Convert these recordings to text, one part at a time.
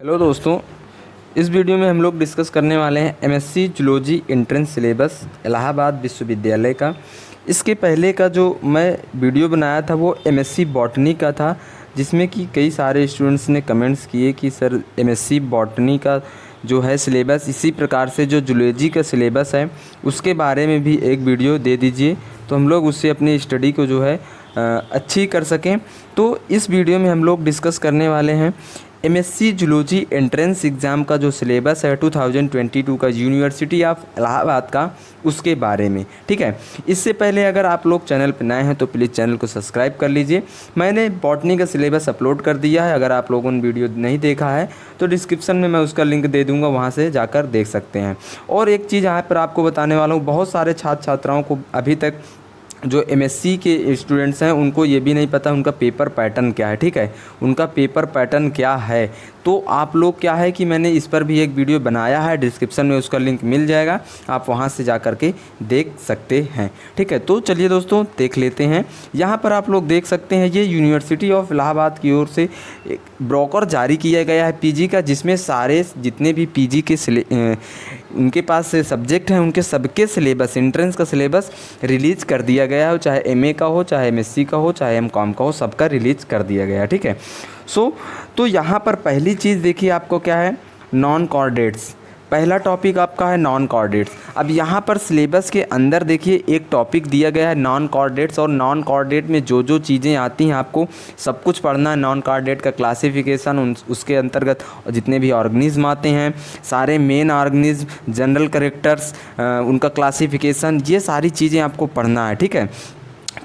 Hello दोस्तों, इस video में हम लोग डिस्कस करने वाले हैं MSc zoology entrance syllabus Allahabad विश्वविद्यालय का। इसके पहले का जो मैं वीडियो बनाया था वो एमएससी बॉटनी का था, जिसमें कि कई सारे स्टूडेंट्स ने कमेंट्स किए कि सर एमएससी बॉटनी का जो है सिलेबस इसी प्रकार से जो जूलॉजी का सिलेबस है उसके बारे में भी एक वीडियो दे दीजिए, तो हम लोग उससे अपनी स्टडी को जो है अच्छी कर सकें। तो इस वीडियो में हम लोग डिस्कस करने वाले हैं एमएससी जूलॉजी एंट्रेंस एग्ज़ाम का जो सिलेबस है 2022 का यूनिवर्सिटी ऑफ इलाहाबाद का, उसके बारे में। ठीक है, इससे पहले अगर आप लोग चैनल पर नए हैं तो प्लीज़ चैनल को सब्सक्राइब कर लीजिए। मैंने बॉटनी का सिलेबस अपलोड कर दिया है, अगर आप लोगों ने वीडियो नहीं देखा है तो डिस्क्रिप्शन में मैं उसका लिंक दे दूँगा, वहाँ से जाकर देख सकते हैं। और एक चीज़ यहाँ पर आपको बताने वाला हूँ, बहुत सारे छात्र छात्राओं को अभी तक जो एमएससी के स्टूडेंट्स हैं उनको ये भी नहीं पता उनका पेपर पैटर्न क्या है। ठीक है, उनका पेपर पैटर्न क्या है, तो आप लोग क्या है कि मैंने इस पर भी एक वीडियो बनाया है, डिस्क्रिप्शन में उसका लिंक मिल जाएगा, आप वहां से जा कर के देख सकते हैं। ठीक है, तो चलिए दोस्तों देख लेते हैं। यहाँ पर आप लोग देख सकते हैं ये यूनिवर्सिटी ऑफ इलाहाबाद की ओर से एक ब्रोकर जारी किया गया है पीजी का, जिसमें सारे जितने भी पीजी के उनके पास से सब्जेक्ट हैं उनके सबके सिलेबस, एंट्रेंस का सिलेबस रिलीज़ कर दिया गया है, चाहे एमए का हो, चाहे एमएससी का हो, चाहे एमकॉम का हो, सबका रिलीज़ कर दिया गया है। ठीक है, तो यहाँ पर पहली चीज़ देखिए आपको क्या है, नॉन कोऑर्डिनेट्स। पहला टॉपिक आपका है नॉन कोऑर्डिनेट्स। अब यहाँ पर सिलेबस के अंदर देखिए एक टॉपिक दिया गया है नॉन कोऑर्डिनेट्स, और नॉन कोऑर्डिनेट में जो जो चीज़ें आती हैं आपको सब कुछ पढ़ना है। नॉन कोऑर्डिनेट का क्लासिफिकेशन, उसके अंतर्गत जितने भी ऑर्गेनिज्म आते हैं, सारे मेन ऑर्गेनिज्म, जनरल कैरेक्टर्स, उनका क्लासिफिकेशन, ये सारी चीज़ें आपको पढ़ना है। ठीक है,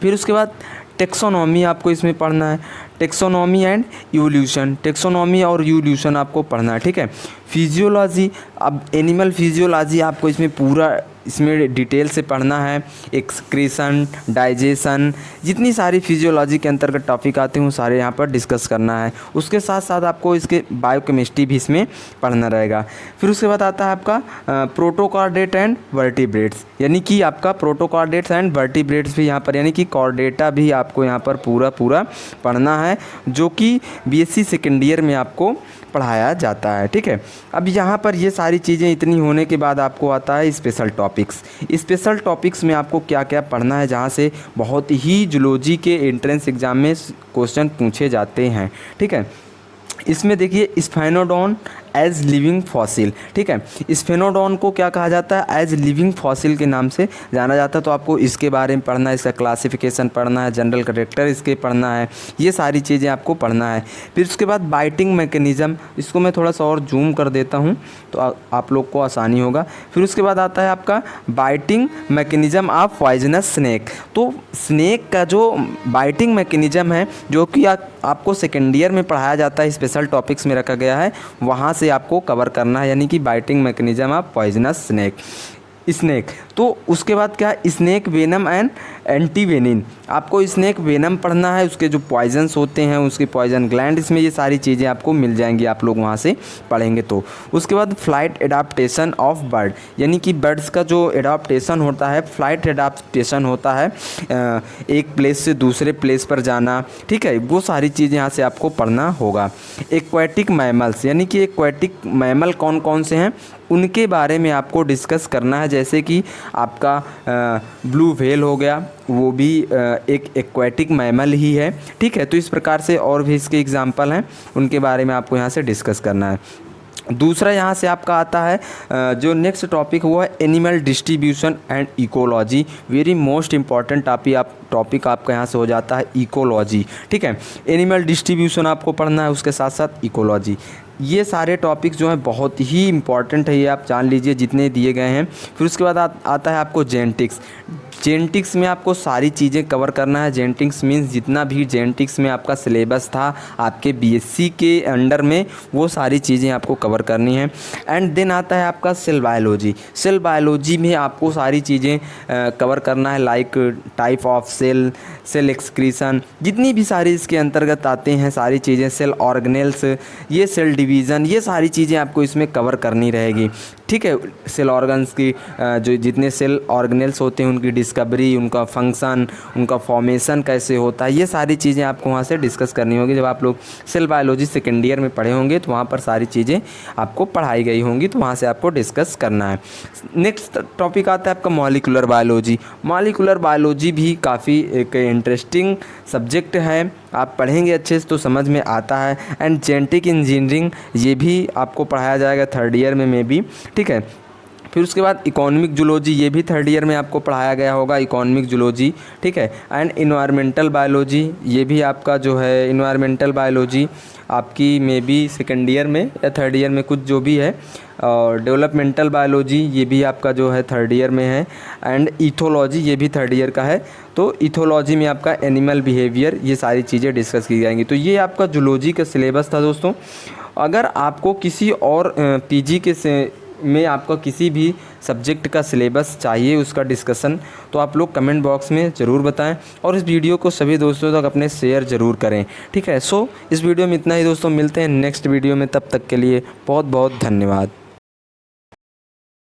फिर उसके बाद टेक्सोनॉमी आपको इसमें पढ़ना है, टेक्सोनॉमी एंड इवोल्यूशन, टेक्सोनॉमी और इवोल्यूशन आपको पढ़ना है। ठीक है, फिजियोलॉजी, अब एनिमल फिजियोलॉजी आपको इसमें पूरा इसमें डिटेल से पढ़ना है। एक्सक्रीशन, डाइजेशन, जितनी सारी फिजियोलॉजी के अंतर्गत टॉपिक आते हैं वो सारे यहाँ पर डिस्कस करना है। उसके साथ साथ आपको इसके बायोकेमिस्ट्री भी इसमें पढ़ना रहेगा। फिर उसके बाद आता है आपका प्रोटोकार्डेट एंड वर्टिब्रेट्स, यानी कि आपका प्रोटोकार्डेट्स एंड वर्टिब्रेट्स भी यहाँ पर, यानी कि कॉर्डेटा भी आपको यहाँ पर पूरा पढ़ना है, जो कि बीएससी सेकेंड ईयर में आपको पढ़ाया जाता है। ठीक है, अब यहाँ पर ये सारी चीज़ें इतनी होने के बाद आपको आता है स्पेशल टॉपिक्स। स्पेशल टॉपिक्स में आपको क्या क्या पढ़ना है, जहाँ से बहुत ही जूलॉजी के एंट्रेंस एग्ज़ाम में क्वेश्चन पूछे जाते हैं। ठीक है, इसमें देखिए स्फेनोडोन एज लिविंग फॉसिल। ठीक है, स्फेनोडोन को क्या कहा जाता है, एज लिविंग फॉसिल के नाम से जाना जाता है। तो आपको इसके बारे में पढ़ना है, इसका क्लासिफिकेशन पढ़ना है, जनरल कैरेक्टर इसके पढ़ना है, ये सारी चीज़ें आपको पढ़ना है। फिर उसके बाद बाइटिंग मैकेनिज़्म, इसको मैं थोड़ा सा और जूम कर देता हूँ तो आप लोग को आसानी होगा। फिर उसके बाद आता है आपका biting mechanism of poisonous snake. तो स्नेक का जो बाइटिंग मैकेनिज़्म है, जो कि आपको सेकेंड ईयर में पढ़ाया जाता है, स्पेशल टॉपिक्स में रखा गया है, वहाँ से आपको कवर करना है, यानी कि biting mechanism of poisonous snake. तो उसके बाद क्या, स्नेक वेनम एंड एंटीवेनिन, आपको स्नेक वेनम पढ़ना है, उसके जो पॉइजन्स होते हैं, उसके पॉइजन ग्लैंड, इसमें ये सारी चीज़ें आपको मिल जाएंगी, आप लोग वहाँ से पढ़ेंगे। तो उसके बाद फ्लाइट एडाप्टेशन ऑफ बर्ड, यानी कि बर्ड्स का जो एडाप्टेशन होता है, फ्लाइट एडाप्टेशन होता है, एक प्लेस से दूसरे प्लेस पर जाना। ठीक है, वो सारी चीज़ें यहाँ से आपको पढ़ना होगा। एक्वाटिक मैमल्स, यानी कि एक्वाटिक मैमल कौन कौन से हैं उनके बारे में आपको डिस्कस करना है, जैसे कि आपका ब्लू व्हेल हो गया, वो भी एक एक्वाटिक मैमल ही है। ठीक है, तो इस प्रकार से और भी इसके एग्जाम्पल हैं, उनके बारे में आपको यहाँ से डिस्कस करना है। दूसरा यहाँ से आपका आता है जो नेक्स्ट टॉपिक हुआ है animal distribution and ecology. Very most important topic आपका यहाँ से हो जाता है इकोलॉजी। ठीक है, एनिमल डिस्ट्रीब्यूशन आपको पढ़ना है, उसके साथ साथ इकोलॉजी। ये सारे टॉपिक्स जो हैं बहुत ही इंपॉर्टेंट है, ये आप जान लीजिए जितने दिए गए हैं। फिर उसके बाद आता है आपको जेनेटिक्स। जेनेटिक्स में आपको सारी चीज़ें कवर करना है। जेनेटिक्स मीन्स जितना भी जेनेटिक्स में आपका सिलेबस था आपके बीएससी के अंडर में, वो सारी चीज़ें आपको कवर करनी है। एंड देन आता है आपका सेल बायोलॉजी। सेल बायोलॉजी में आपको सारी चीज़ें कवर करना है, like type of cell, cell excretion, जितनी भी सारी इसके अंतर्गत आते हैं सारी चीज़ें, सेल ऑर्गेनेल्स, ये सेल डिवीज़न, ये सारी चीज़ें आपको इसमें कवर करनी रहेगी। ठीक है, सेल ऑर्गन्स की जो जितने सेल ऑर्गेनेल्स होते हैं उनकी डिस्कवरी, उनका फंक्शन, उनका फॉर्मेशन कैसे होता है, ये सारी चीज़ें आपको वहाँ से डिस्कस करनी होगी। जब आप लोग सेल बायोलॉजी सेकेंड ईयर में पढ़े होंगे तो वहाँ पर सारी चीज़ें आपको पढ़ाई गई होंगी, तो वहाँ से आपको डिस्कस करना है। नेक्स्ट टॉपिक आता है आपका मॉलिक्यूलर बायोलॉजी। मॉलिक्यूलर बायोलॉजी भी काफ़ी एक इंटरेस्टिंग सब्जेक्ट है, आप पढ़ेंगे अच्छे से तो समझ में आता है। एंड जेनेटिक इंजीनियरिंग ये भी आपको पढ़ाया जाएगा थर्ड ईयर में मे बी, ठीक है। फिर उसके बाद इकोनॉमिक जूलॉजी, ये भी थर्ड ईयर में आपको पढ़ाया गया होगा, इकोनॉमिक जूलॉजी, ठीक है। एंड इन्वायरमेंटल बायोलॉजी, ये भी आपका जो है इन्वायरमेंटल बायोलॉजी आपकी मे बी सेकेंड ईयर में या थर्ड ईयर में कुछ जो भी है। और डेवलपमेंटल बायोलॉजी ये भी आपका जो है थर्ड ईयर में है। एंड इथोलॉजी ये भी थर्ड ईयर का है। तो इथोलॉजी में आपका एनिमल बिहेवियर, ये सारी चीज़ें डिस्कस की जाएंगी। तो ये आपका जूलॉजी का सिलेबस था दोस्तों। अगर आपको किसी और पीजी के में आपका किसी भी सब्जेक्ट का सिलेबस चाहिए, उसका डिस्कशन, तो आप लोग कमेंट बॉक्स में ज़रूर बताएं और इस वीडियो को सभी दोस्तों तक अपने शेयर ज़रूर करें, ठीक है। सो इस वीडियो में इतना ही दोस्तों, मिलते हैं नेक्स्ट वीडियो में, तब तक के लिए बहुत बहुत धन्यवाद।